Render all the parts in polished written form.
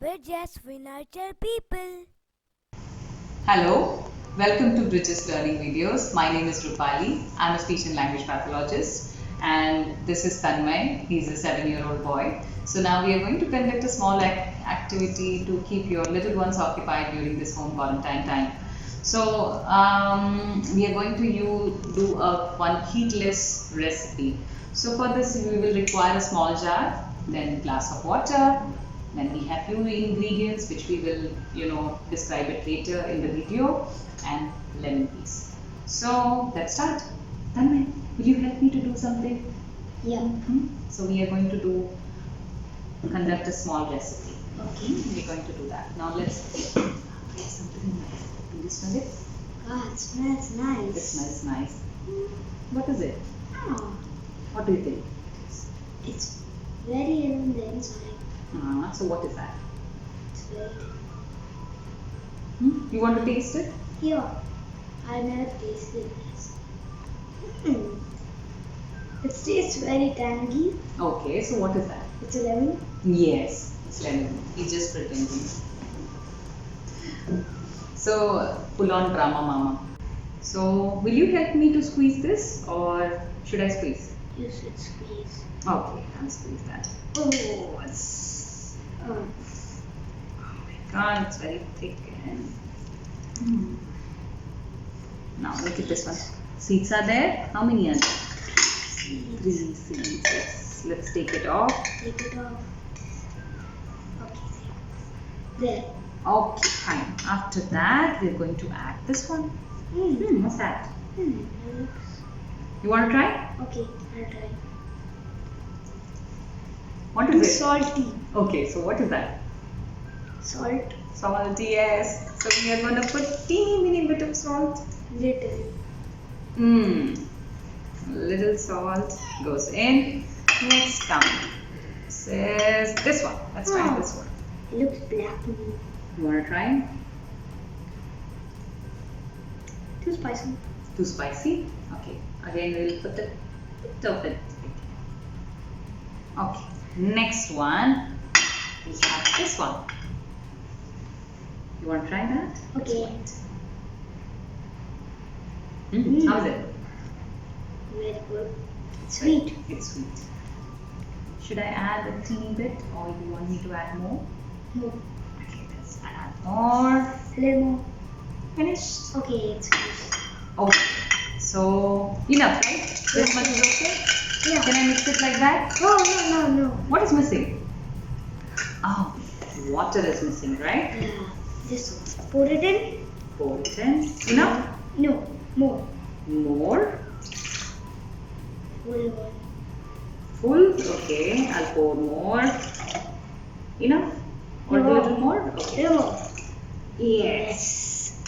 We're just furniture people. Hello, welcome to Bridges Learning Videos. My name is Rupali. I'm a speech and language pathologist, and this is Tanmay. He's a 7-year-old boy. So now we are going to conduct a small activity to keep your little ones occupied during this home quarantine time. So we are going to do one heatless recipe. So for this we will require a small jar, then a glass of water, then we have few ingredients which we will describe it later in the video, and lemon piece. So let's start. Tanmay, will you help me to do something? Yeah. So we are going to conduct a small recipe. Okay. We're going to do that. Now let's place something in there. Do you smell it? Ah, it smells nice. It smells nice. What is it? Oh, What do you think? it's very on the inside. So what is that? It's very. You want to taste it? Yeah. I never tasted this. Mm. It tastes very tangy. Okay, so what is that? It's a lemon. Yes, it's lemon. He's just pretending. So, full on drama mama. So, will you help me to squeeze this, or should I squeeze? You should squeeze. Okay, I'll squeeze that. Oh, It's, oh. oh my god, it's very thick and. Now look at this one. Seeds are there. How many are there? 3 seeds. Yes. Let's take it off. Take it off. Okay. There. Okay, fine. After that, we're going to add this one. What's that? It looks. You want to try? Okay, I'll try. What is it? Salty. Okay, so what is that? Salt. Salt, yes. So we are going to put teeny bit of salt. Little. Little salt goes in. Next count. Says this one. Let's try this one. It looks black to me. You want to try? Too spicy. Too spicy? Okay. Again, we'll put a bit of it. Okay. Next one. We have this one. You want to try that? Okay. How is it? Very good. Sweet. It's sweet. Should I add a teeny bit, or you want me to add more? No. Okay, let's add more. Lemon. Finished. Okay, it's finished. Okay. So enough, right? This much is okay. Yeah. Can I mix it like that? Oh, no. What is missing? Oh, water is missing, right? Yeah. This one. Pour it in. Pour it in. Enough? No. More. More. Full one. Full. Okay, I'll pour more. Enough? Or No. a little more? Okay. More. Yes.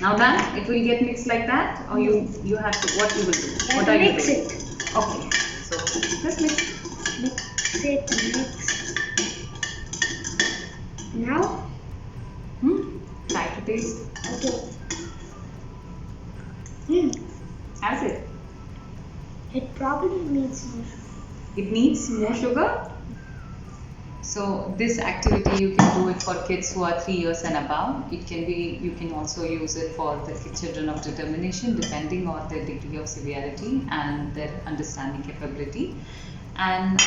Now done? It will get mixed like that, or you have to. What you will do? What are you Mix doing? it. Okay. So let's mix. Mix it. Mix. Now. Try to taste. Okay. Has it? It probably needs more. It needs more sugar. So this activity you can do it for kids who are 3 years and above. It can be. You can also use it for the children of determination, depending on their degree of severity and their understanding capability. And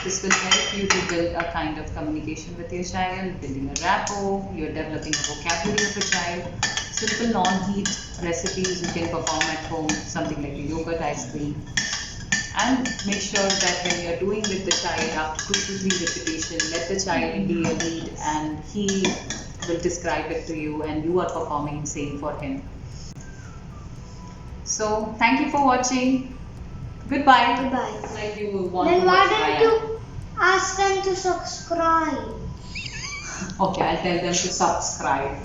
this will help you to build a kind of communication with your child, building a rapport. You're developing a vocabulary of a child. Simple non-heat recipes you can perform at home, something like a yogurt ice cream. And make sure that when you're doing with the child, after 2 to 3 repetitions, let the child be a lead and he will describe it to you, and you are performing same for him. So thank you for watching. Goodbye. Goodbye. Like you will want Then to why watch don't Ryan. you ask them to subscribe? Okay, I'll tell them to subscribe.